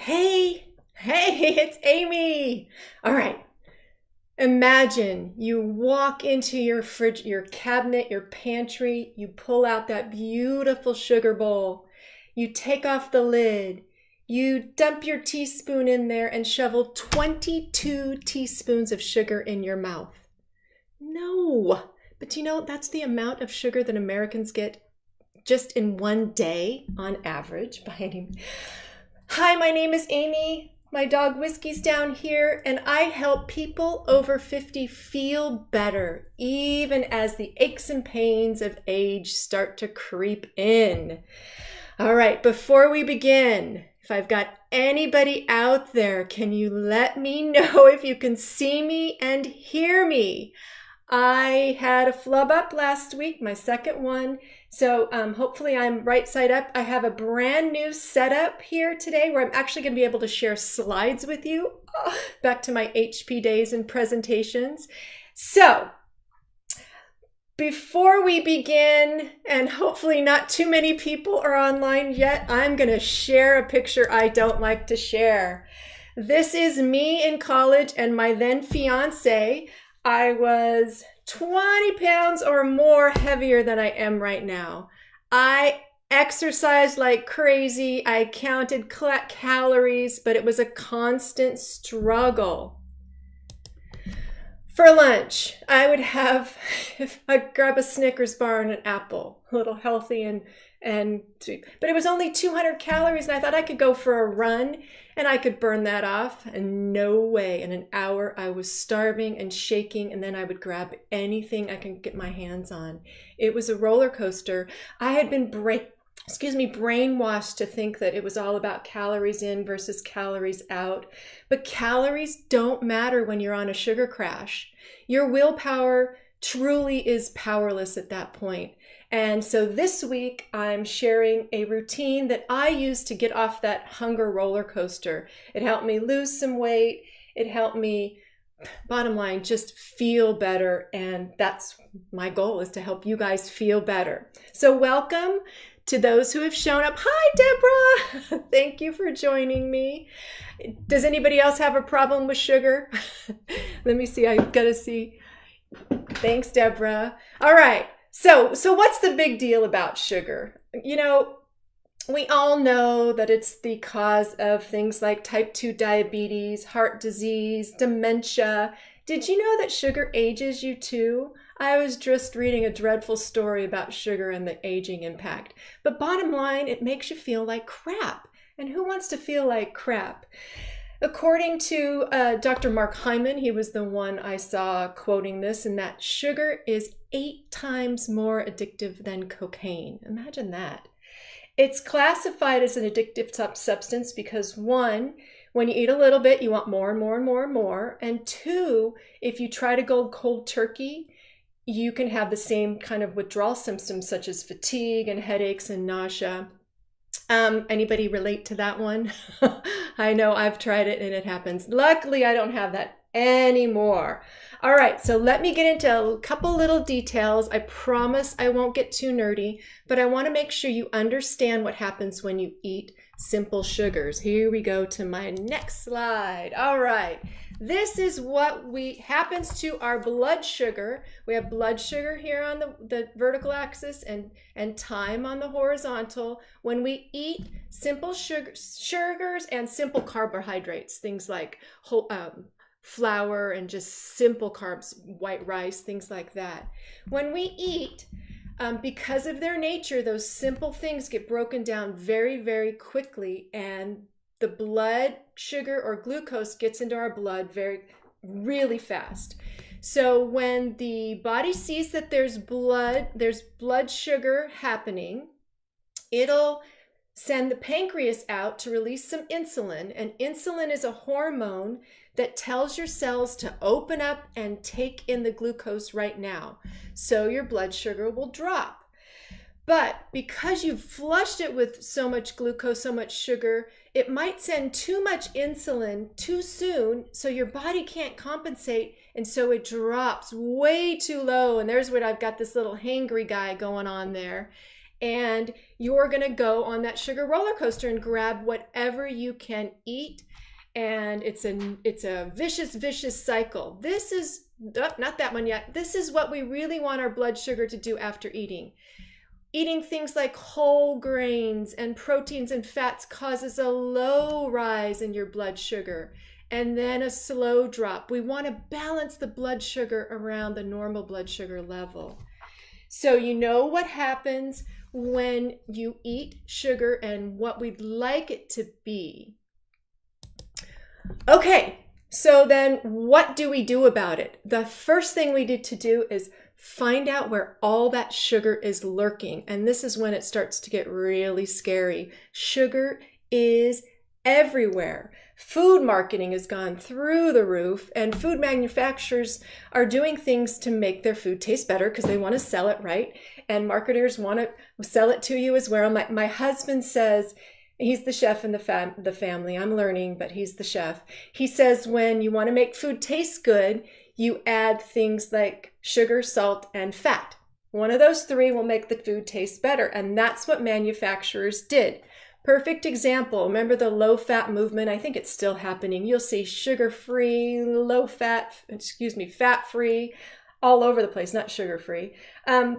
Hey, it's Amy. All right. Imagine you walk into your fridge, your cabinet, your pantry, you pull out that beautiful sugar bowl, you take off the lid, you dump your teaspoon in there and shovel 22 teaspoons of sugar in your mouth. No, but that's the amount of sugar that Americans get just in one day on average by any. Hi, my name is Amy. My dog Whiskey's down here, and I help people over 50 feel better, even as the aches and pains of age start to creep in. All right, before we begin, if I've got anybody out there, can you let me know if you can see me and hear me? I had a flub up last week, my second one. So hopefully I'm right side up. I have a brand new setup here today where I'm actually going to be able to share slides with you. Back to my HP days and presentations. So before we begin, and hopefully not too many people are online yet, I'm going to share a picture I don't like to share. This is me in college and my then fiance. I was 20 pounds or more heavier than I am right now. I exercised like crazy. I counted calories, but it was a constant struggle. For lunch, I would have, I'd grab a Snickers bar and an apple, a little healthy and sweet. But it was only 200 calories, and I thought I could go for a run and I could burn that off. And no way. In an hour, I was starving and shaking, and then I would grab anything I could get my hands on. It was a roller coaster. I had been brainwashed to think that it was all about calories in versus calories out. But calories don't matter when you're on a sugar crash. Your willpower truly is powerless at that point. And so this week, I'm sharing a routine that I use to get off that hunger roller coaster. It helped me lose some weight. It helped me, bottom line, just feel better. And that's my goal, is to help you guys feel better. So welcome to those who have shown up. Hi, Deborah. Thank you for joining me. Does anybody else have a problem with sugar? Let me see. I've got to see. Thanks, Deborah. All right. So what's the big deal about sugar? We all know that it's the cause of things like type 2 diabetes, heart disease, dementia. Did you know that sugar ages you too? I was just reading a dreadful story about sugar and the aging impact. But bottom line, it makes you feel like crap. And who wants to feel like crap? According to Dr. Mark Hyman, he was the one I saw quoting this, and that sugar is 8 times more addictive than cocaine. Imagine that. It's classified as an addictive substance because 1, when you eat a little bit, you want more and more and more and more. And 2, if you try to go cold turkey, you can have the same kind of withdrawal symptoms such as fatigue and headaches and nausea. Anybody relate to that one? I know I've tried it and it happens. Luckily, I don't have that anymore. All right, so let me get into a couple little details. I promise I won't get too nerdy, but I want to make sure you understand what happens when you eat simple sugars. Here we go to my next slide. All right. This is what happens to our blood sugar. We have blood sugar here on the vertical axis and time on the horizontal. When we eat simple sugars and simple carbohydrates, things like flour and just simple carbs, white rice, things like that. When we eat, because of their nature, those simple things get broken down very, very quickly, and the blood sugar or glucose gets into our blood really fast. So when the body sees that there's blood sugar happening, it'll send the pancreas out to release some insulin. And insulin is a hormone that tells your cells to open up and take in the glucose right now. So your blood sugar will drop. But because you've flushed it with so much glucose, so much sugar, it might send too much insulin too soon, so your body can't compensate, and so it drops way too low. And there's where I've got this little hangry guy going on there. and you're going to go on that sugar roller coaster and grab whatever you can eat. And it's a vicious cycle. This is not that one yet. This is what we really want our blood sugar to do after eating. Eating things like whole grains and proteins and fats causes a low rise in your blood sugar and then a slow drop. We want to balance the blood sugar around the normal blood sugar level. So you know what happens when you eat sugar and what we'd like it to be. Okay, so then what do we do about it? The first thing we need to do is find out where all that sugar is lurking. And this is when it starts to get really scary. Sugar is everywhere. Food marketing has gone through the roof, and food manufacturers are doing things to make their food taste better because they want to sell it, right? And marketers want to sell it to you as well. My husband says, he's the chef in the family. I'm learning, but he's the chef. He says when you want to make food taste good, you add things like sugar, salt, and fat. One of those three will make the food taste better, and that's what manufacturers did. Perfect example. Remember the low-fat movement? I think it's still happening. You'll see sugar-free, fat-free, all over the place, not sugar-free.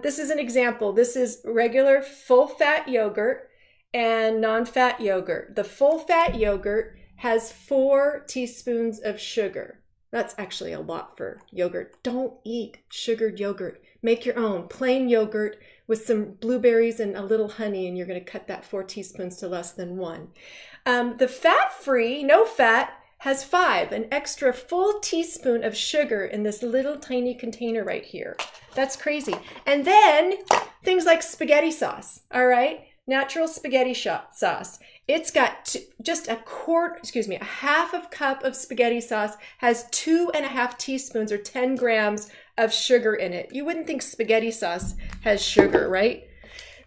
This is an example. This is regular full-fat yogurt and non-fat yogurt. The full-fat yogurt has 4 teaspoons of sugar. That's actually a lot for yogurt. Don't eat sugared yogurt. Make your own plain yogurt with some blueberries and a little honey, and you're going to cut that 4 teaspoons to less than 1. The fat-free, no fat, has 5, an extra full teaspoon of sugar in this little tiny container right here. That's crazy. And then things like spaghetti sauce, all right? Natural spaghetti sauce. It's got just a half of cup of spaghetti sauce has 2.5 teaspoons or 10 grams of sugar in it. You wouldn't think spaghetti sauce has sugar, right?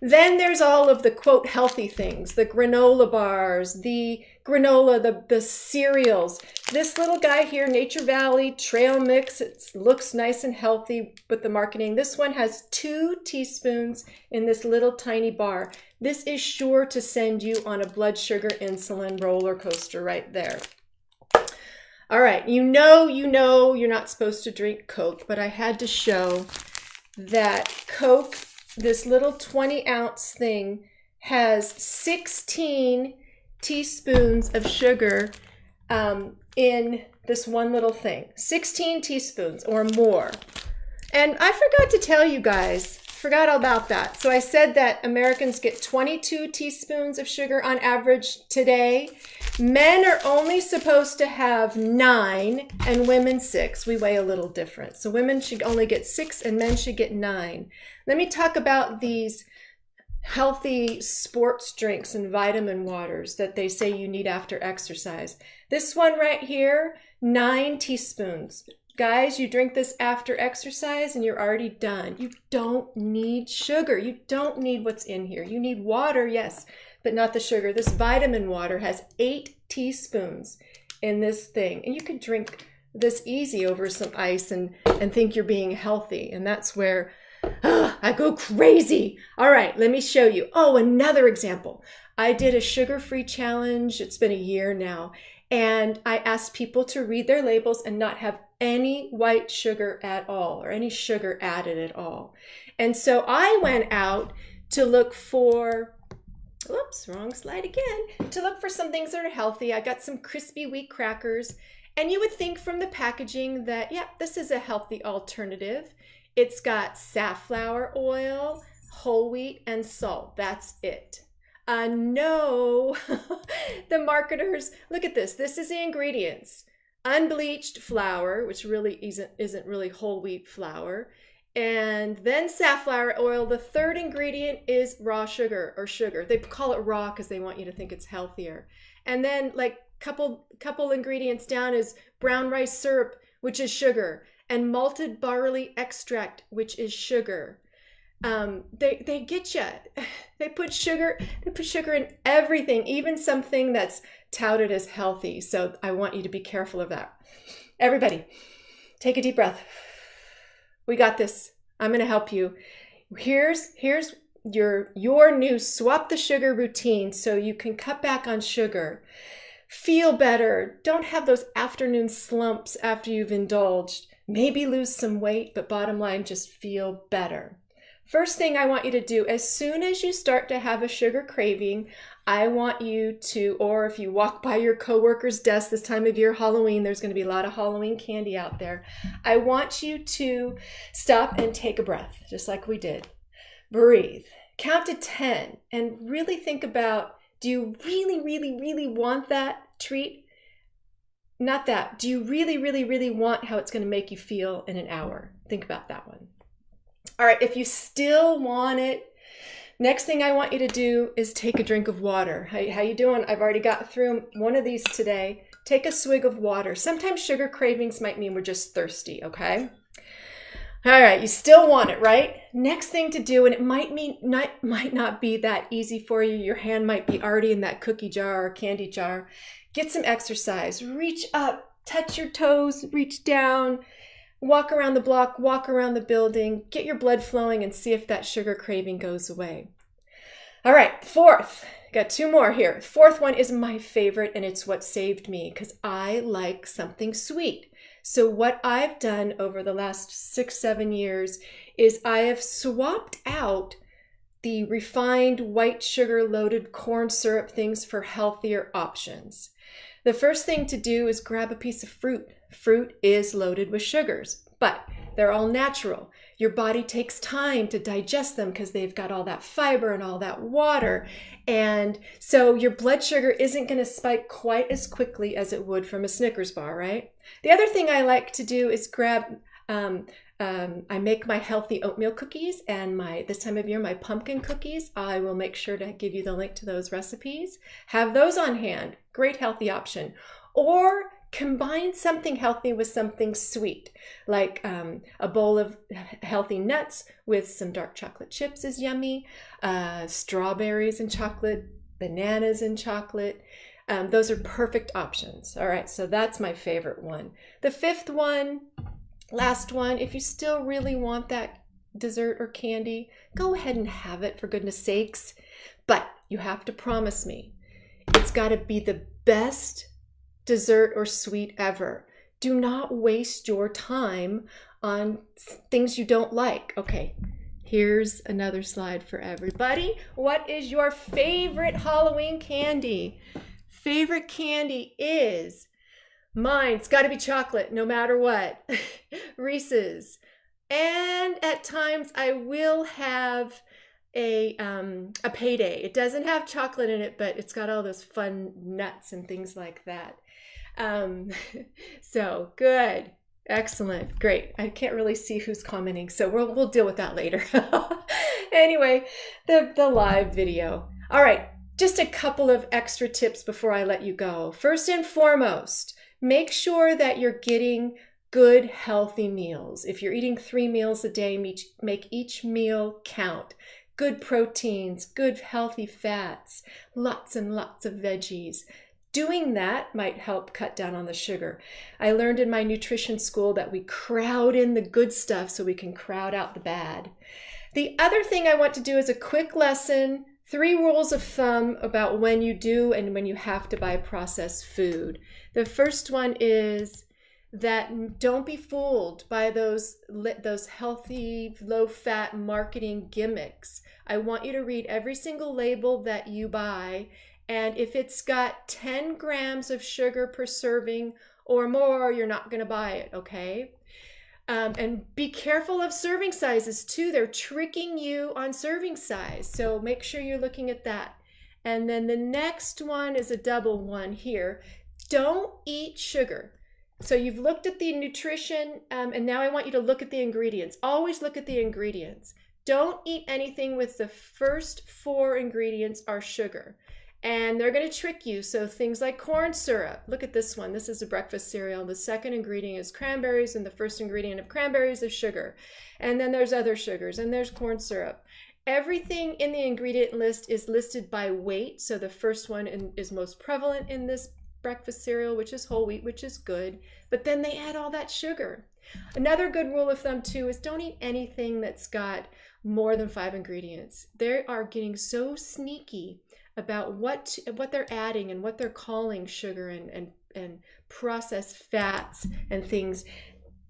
Then there's all of the quote healthy things, the granola bars, the granola, the cereals. This little guy here, Nature Valley Trail Mix, it looks nice and healthy with the marketing. This one has 2 teaspoons in this little tiny bar. This is sure to send you on a blood sugar insulin roller coaster right there. All right, you know you're not supposed to drink Coke, but I had to show that Coke, this little 20-ounce thing, has 16 teaspoons of sugar in this one little thing. 16 teaspoons or more. And I forgot to tell you guys, forgot all about that. So I said that Americans get 22 teaspoons of sugar on average today. Men are only supposed to have 9 and women 6. We weigh a little different. So women should only get 6 and men should get 9. Let me talk about these healthy sports drinks and vitamin waters that they say you need after exercise. This one right here, 9 teaspoons. Guys, you drink this after exercise and you're already done. You don't need sugar. You don't need what's in here. You need water, yes, but not the sugar. This vitamin water has 8 teaspoons in this thing. And you can drink this easy over some ice and think you're being healthy. And that's where I go crazy. All right, let me show you. Oh, another example. I did a sugar-free challenge. It's been a year now. And I asked people to read their labels and not have any white sugar at all or any sugar added at all. And so I went out to look for, oops, wrong slide again, to look for some things that are healthy. I got some crispy wheat crackers. And you would think from the packaging that, yeah, this is a healthy alternative. It's got safflower oil, whole wheat, and salt. That's it. No, the marketers, look at this. This is the ingredients. Unbleached flour, which really isn't really whole wheat flour. And then safflower oil. The third ingredient is raw sugar or sugar. They call it raw because they want you to think it's healthier. And then like couple ingredients down is brown rice syrup, which is sugar, and malted barley extract, which is sugar. They get you. They put sugar in everything, even something that's touted as healthy. So I want you to be careful of that. Everybody, take a deep breath. We got this. I'm going to help you. Here's your new swap the sugar routine so you can cut back on sugar, feel better, don't have those afternoon slumps after you've indulged, maybe lose some weight, but bottom line, just feel better. First thing I want you to do, as soon as you start to have a sugar craving, I want you to, or if you walk by your coworker's desk this time of year, Halloween, there's going to be a lot of Halloween candy out there. I want you to stop and take a breath, just like we did. Breathe, count to 10, and really think about, do you really, really, really want that treat? Not that. Do you really, really, really want how it's going to make you feel in an hour? Think about that one. All right, if you still want it, next thing I want you to do is take a drink of water. How you doing? I've already got through one of these today. Take a swig of water. Sometimes sugar cravings might mean we're just thirsty, okay? All right, you still want it, right? Next thing to do, and it might not be that easy for you. Your hand might be already in that cookie jar or candy jar. Get some exercise. Reach up, touch your toes, reach down, walk around the block, walk around the building, get your blood flowing and see if that sugar craving goes away. All right, fourth, got two more here. Fourth one is my favorite, and it's what saved me because I like something sweet. So what I've done over the last 6-7 years is I have swapped out the refined white sugar loaded corn syrup things for healthier options. The first thing to do is grab a piece of fruit. Fruit is loaded with sugars, but they're all natural. Your body takes time to digest them because they've got all that fiber and all that water. And so your blood sugar isn't going to spike quite as quickly as it would from a Snickers bar, right? The other thing I like to do is grab, I make my healthy oatmeal cookies and this time of year, my pumpkin cookies. I will make sure to give you the link to those recipes. Have those on hand. Great healthy option. Or combine something healthy with something sweet, like a bowl of healthy nuts with some dark chocolate chips is yummy, strawberries and chocolate, bananas and chocolate. Those are perfect options. All right, so that's my favorite one. The fifth one, last one, if you still really want that dessert or candy, go ahead and have it for goodness sakes. But you have to promise me, it's got to be the best dessert or sweet ever. Do not waste your time on things you don't like. Okay, here's another slide for everybody. What is your favorite Halloween candy? Favorite candy is, mine's got to be chocolate no matter what. Reese's. And at times I will have a payday. It doesn't have chocolate in it, but it's got all those fun nuts and things like that. So good. Excellent. Great. I can't really see who's commenting, so we'll deal with that later. Anyway, the live video. All right, just a couple of extra tips before I let you go. First and foremost, make sure that you're getting good, healthy meals. If you're eating 3 meals a day, make each meal count. Good proteins, good healthy fats, lots and lots of veggies. Doing that might help cut down on the sugar. I learned in my nutrition school that we crowd in the good stuff so we can crowd out the bad. The other thing I want to do is a quick lesson, 3 rules of thumb about when you do and when you have to buy processed food. The first one is that don't be fooled by those healthy, low-fat marketing gimmicks. I want you to read every single label that you buy, and if it's got 10 grams of sugar per serving or more, you're not going to buy it, okay? And be careful of serving sizes too. They're tricking you on serving size, so make sure you're looking at that. And then the next one is a double one here. Don't eat sugar. So you've looked at the nutrition, and now I want you to look at the ingredients. Always look at the ingredients. Don't eat anything with the first 4 ingredients are sugar. And they're going to trick you. So things like corn syrup. Look at this one. This is a breakfast cereal. The second ingredient is cranberries, and the first ingredient of cranberries is sugar. And then there's other sugars, and there's corn syrup. Everything in the ingredient list is listed by weight. So the first one is most prevalent in this breakfast cereal, which is whole wheat, which is good. But then they add all that sugar. Another good rule of thumb too is don't eat anything that's got more than 5 ingredients. They are getting so sneaky about what they're adding and what they're calling sugar and processed fats and things.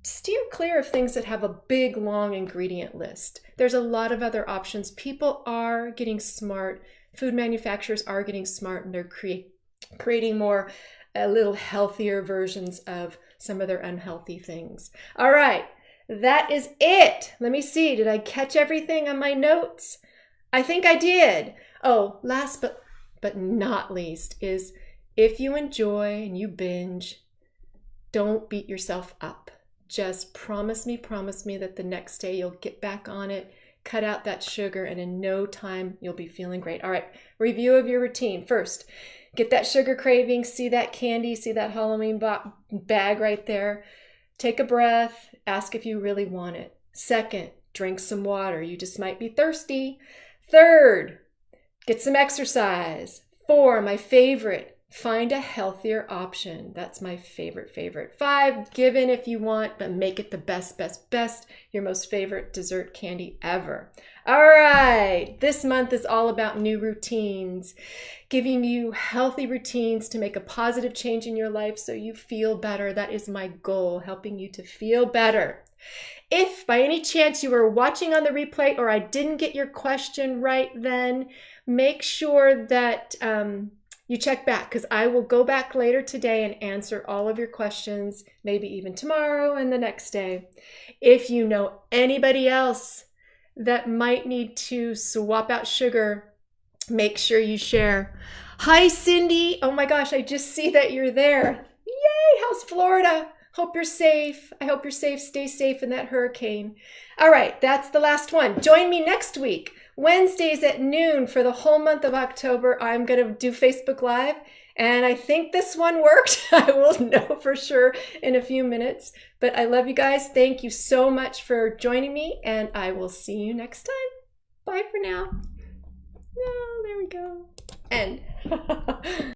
Steer clear of things that have a big, long ingredient list. There's a lot of other options. People are getting smart. Food manufacturers are getting smart, and they're creating more, a little healthier versions of some of their unhealthy things. All right, that is it. Let me see. Did I catch everything on my notes? I think I did. Oh, last but not least is, if you enjoy and you binge, don't beat yourself up. Just promise me that the next day you'll get back on it, cut out that sugar, and in no time you'll be feeling great. All right, review of your routine. First, get that sugar craving, see that candy, see that Halloween bag right there. Take a breath, ask if you really want it. Second, drink some water. You just might be thirsty. Third, get some exercise. 4, my favorite, find a healthier option. That's my favorite. 5, give in if you want, but make it the best, your most favorite dessert candy ever. All right, this month is all about new routines, giving you healthy routines to make a positive change in your life so you feel better. That is my goal, helping you to feel better. If by any chance you were watching on the replay or I didn't get your question right then, make sure that you check back, because I will go back later today and answer all of your questions, maybe even tomorrow and the next day. If you know anybody else that might need to swap out sugar, make sure you share. Hi, Cindy. Oh my gosh, I just see that you're there. Yay, how's Florida? Hope you're safe. I hope you're safe. Stay safe in that hurricane. All right, that's the last one. Join me next week, Wednesdays at noon, for the whole month of October. I'm going to do Facebook Live, and I think this one worked. I will know for sure in a few minutes. But I love you guys. Thank you so much for joining me, and I will see you next time. Bye for now. Oh, there we go. End.